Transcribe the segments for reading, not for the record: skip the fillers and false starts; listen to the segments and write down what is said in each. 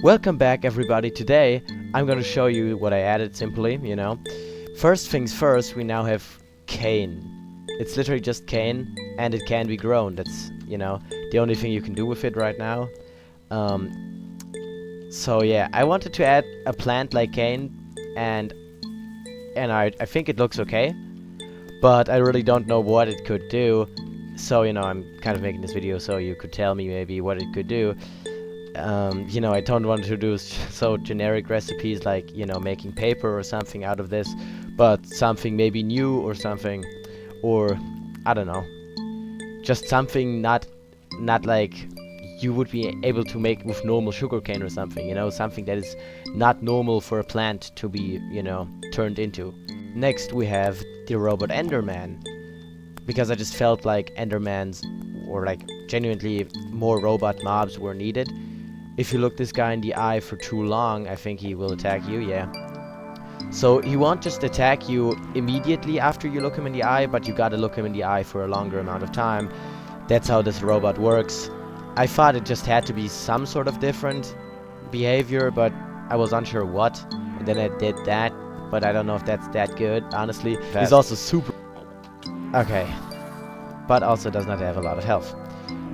Welcome back everybody. Today I'm gonna show you what I added simply. First things first, we now have cane. It's literally just cane and it can be grown. That's the only thing you can do with it right now. So yeah, I wanted to add a plant like cane and I think it looks okay, but I really don't know what it could do. So I'm kind of making this video so you could tell me maybe what it could do. I don't want to do so generic recipes like, making paper or something out of this, but something maybe new or something, or I don't know, just something not like you would be able to make with normal sugarcane or something, something that is not normal for a plant to be, turned into. Next we have the robot Enderman, because I just felt like Endermans or like genuinely more robot mobs were needed. If you look this guy in the eye for too long, I think he will attack you, yeah. So he won't just attack you immediately after you look him in the eye, but you gotta look him in the eye for a longer amount of time. That's how this robot works. I thought it just had to be some sort of different behavior, but I was unsure what. And then I did that, but I don't know if that's that good, honestly. He's also super... Okay. But also does not have a lot of health.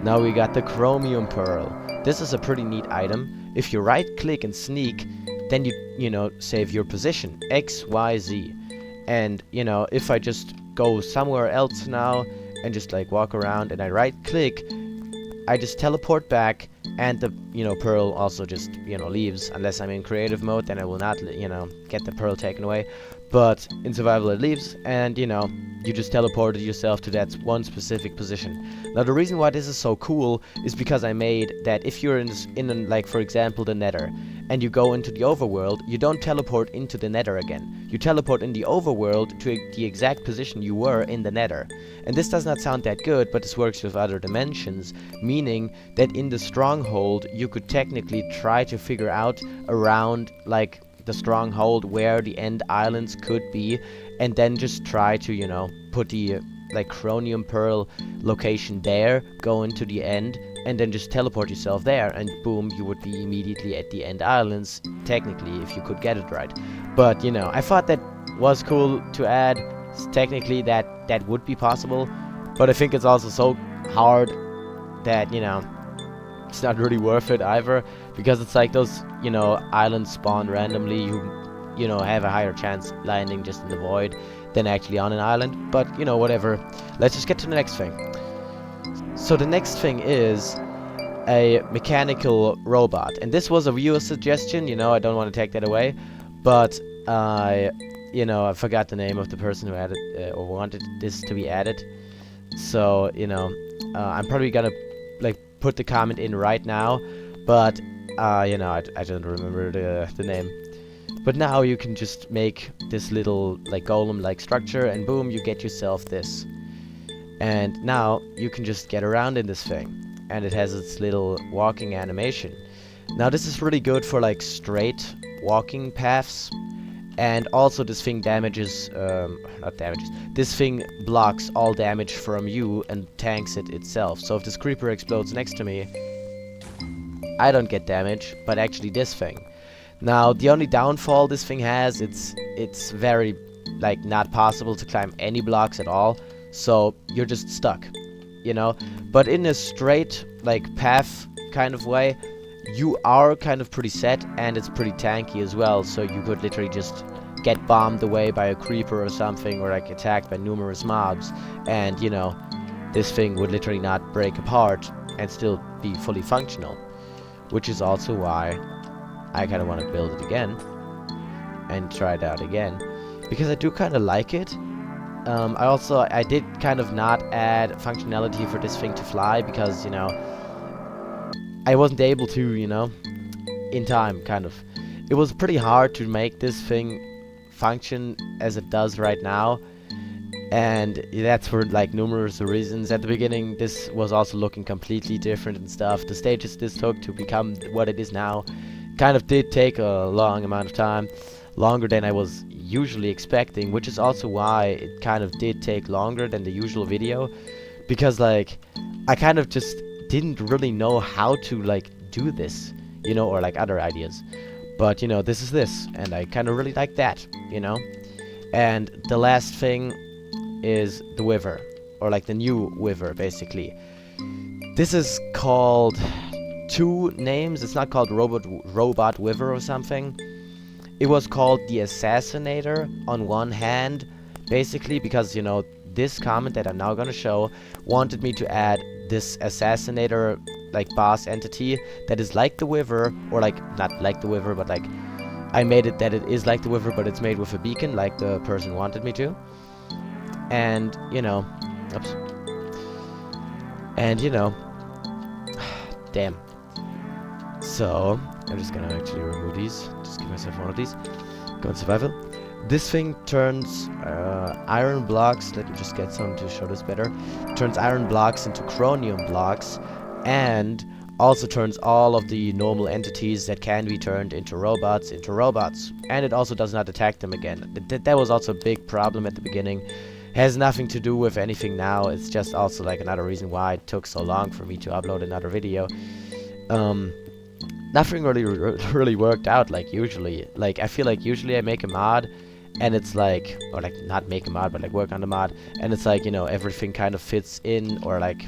Now we got the Chromium Pearl. This is a pretty neat item. If you right click and sneak, then you save your position, X, Y, Z. And if I just go somewhere else now and just like walk around and I right click, I just teleport back, and the pearl also just leaves. Unless I'm in creative mode, then I will not get the pearl taken away. But in survival it leaves, and you just teleported yourself to that one specific position. Now the reason why this is so cool is because I made that if you're in like for example the Nether, and you go into the overworld, you don't teleport into the Nether again. You teleport in the overworld to the exact position you were in the Nether. And this does not sound that good, but this works with other dimensions, meaning that in the stronghold you could technically try to figure out around like the stronghold where the end islands could be, and then just try to put the like Chromium Pearl location there, go into the end, and then just teleport yourself there, and boom, you would be immediately at the end islands, technically, if you could get it right. But I thought that was cool to add. Technically that would be possible, but I think it's also so hard that it's not really worth it either, because it's like those islands spawn randomly. You have a higher chance landing just in the void than actually on an island. But whatever, let's just get to the next thing. So the next thing is a mechanical robot, and this was a viewer suggestion. I don't want to take that away, but I forgot the name of the person who added or wanted this to be added. So I'm probably gonna like put the comment in right now, but I don't remember the name. But now you can just make this little like golem like structure, and boom, you get yourself this. And now you can just get around in this thing, and it has its little walking animation. Now this is really good for like straight walking paths, and also this thing this thing blocks all damage from you and tanks it itself. So if this creeper explodes next to me, I don't get damage, but actually this thing. Now the only downfall this thing has, it's very like not possible to climb any blocks at all, so you're just stuck, but in a straight like path kind of way, you are kind of pretty set, and it's pretty tanky as well, so you could literally just get bombed away by a creeper or something, or like attacked by numerous mobs, and this thing would literally not break apart and still be fully functional, which is also why I kind of want to build it again and try it out again, because I do kind of like it. I did kind of not add functionality for this thing to fly, because I wasn't able to in time, kind of. It was pretty hard to make this thing function as it does right now, and that's for like numerous reasons. At the beginning this was also looking completely different and stuff. The stages this took to become what it is now kind of did take a long amount of time, longer than I was usually expecting, which is also why it kind of did take longer than the usual video, because like I kind of just didn't really know how to like do this. you know, or like other ideas. But, you know, this is this, and I kind of really like that, you know. And the last thing is the Wyver, or like the new Wyver, basically. This is called two names. It's not called Robot Wyver or something. It was called the Assassinator on one hand, basically because, you know, this comment that I'm now gonna show wanted me to add this Assassinator, like, boss entity that is like the Wyver, or like, not like the Wyver, but like, I made it that it is like the Wyver, but it's made with a beacon, like the person wanted me to. And, you know, oops. And, you know, damn. So, I'm just gonna actually remove these. Just give myself one of these. Go in survival. This thing turns iron blocks. Let me just get some to show this better. Turns iron blocks into chromium blocks, and also turns all of the normal entities that can be turned into robots. And it also does not attack them again. That was also a big problem at the beginning. Has nothing to do with anything now. It's just also like another reason why it took so long for me to upload another video. Nothing really worked out like usually. Like, I feel like usually I make a mod and it's like, or like not make a mod, but like work on the mod, and it's like, you know, everything kind of fits in, or like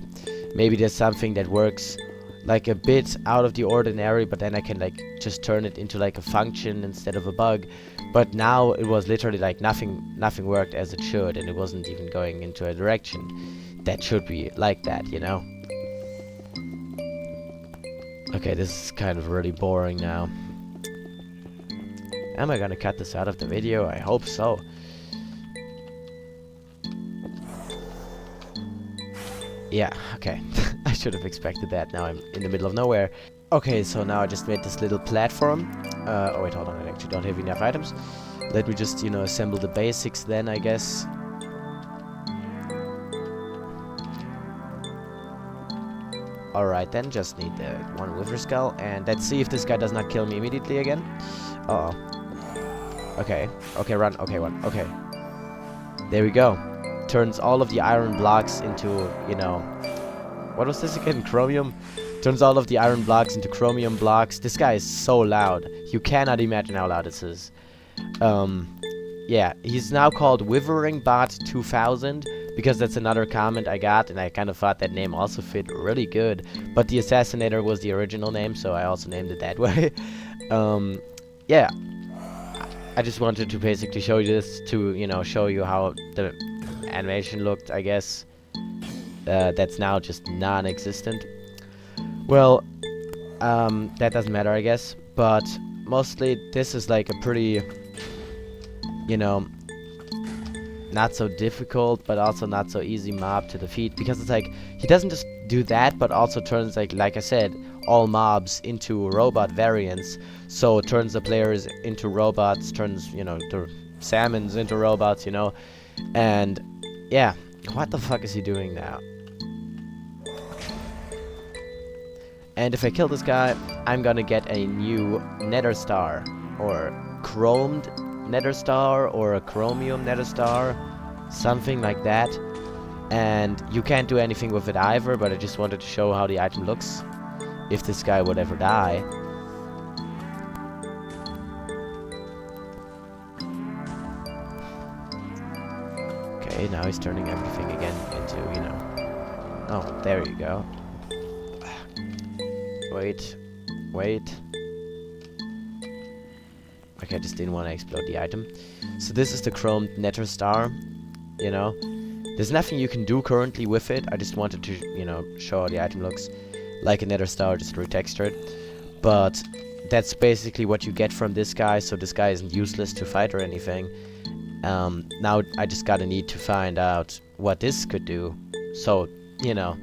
maybe there's something that works like a bit out of the ordinary, but then I can like just turn it into like a function instead of a bug. But now it was literally like nothing worked as it should, and it wasn't even going into a direction that should be like that, you know. Okay, this is kind of really boring now. Am I gonna cut this out of the video? I hope so. Yeah, okay. I should have expected that. Now I'm in the middle of nowhere. Okay, so now I just made this little platform. Oh wait, hold on, I actually don't have enough items. Let me just, you know, assemble the basics then, I guess. Alright then, just need the one Wyver skull, and let's see if this guy does not kill me immediately again. Uh-oh. Okay, okay, run, okay, run, okay. There we go. Turns all of the iron blocks into, you know... What was this again? Chromium? Turns all of the iron blocks into chromium blocks. This guy is so loud. You cannot imagine how loud this is. Yeah, he's now called Wyveringbot 2000, because that's another comment I got, and I kind of thought that name also fit really good. But the Assassinator was the original name, so I also named it that way. Yeah. I just wanted to basically show you this to, you know, show you how the animation looked, I guess. That's now just non-existent. Well, that doesn't matter, I guess. But mostly this is like a pretty, you know, not so difficult, but also not so easy mob to defeat, because it's like he doesn't just do that, but also turns like I said, all mobs into robot variants. So it turns the players into robots, turns, you know, the salmons into robots, you know. And yeah, what the fuck is he doing now? And if I kill this guy, I'm gonna get a new nether star, or chromed nether star, or a chromium nether star, something like that. And you can't do anything with it either, but I just wanted to show how the item looks if this guy would ever die. Okay, now he's turning everything again into, you know... Oh, there you go. Wait. Okay, I just didn't want to explode the item. So this is the chromed nether star, you know. There's nothing you can do currently with it. I just wanted to, you know, show how the item looks. Like a nether star, just retextured. But that's basically what you get from this guy, so this guy isn't useless to fight or anything. Now I just gotta need to find out what this could do. So, you know,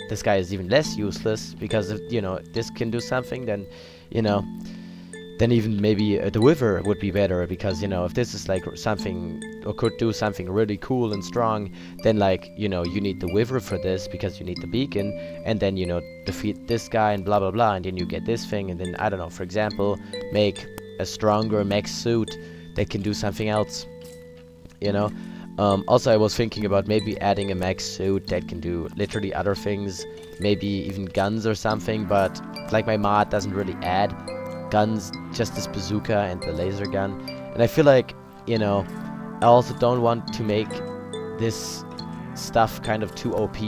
this guy is even less useless, because if, you know, this can do something, then, you know, then even maybe the Wyver would be better, because, you know, if this is like something, or could do something really cool and strong, then, like, you know, you need the Wyver for this, because you need the beacon, and then, you know, defeat this guy and blah blah blah, and then you get this thing, and then, I don't know, for example, make a stronger mech suit that can do something else, you know. Also, I was thinking about maybe adding a mech suit that can do literally other things, maybe even guns or something, but like my mod doesn't really add guns, just this bazooka and the laser gun. And I feel like, you know, I also don't want to make this stuff kind of too OP,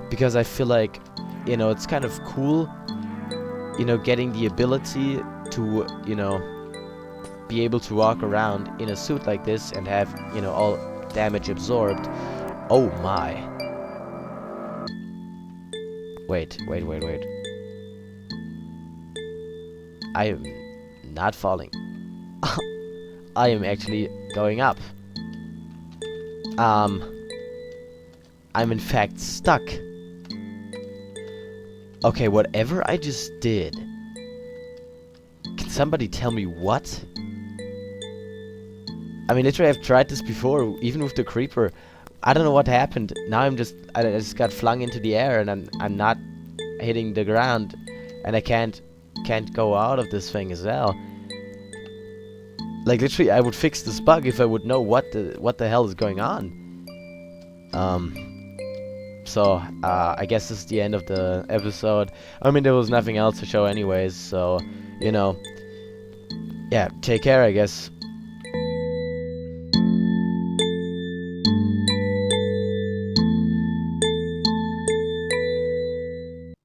because I feel like, you know, it's kind of cool, you know, getting the ability to, you know, be able to walk around in a suit like this and have, you know, all damage absorbed. Oh my. Wait. I am not falling. I am actually going up. I'm in fact stuck. Okay, whatever I just did. Can somebody tell me what? I mean, literally, I've tried this before, even with the creeper. I don't know what happened. Now I just got flung into the air, and I'm not hitting the ground, and I can't go out of this thing as well. Like, literally, I would fix this bug if I would know what the hell is going on. So I guess this is the end of the episode. I mean, there was nothing else to show anyways, so, you know, yeah, take care, I guess.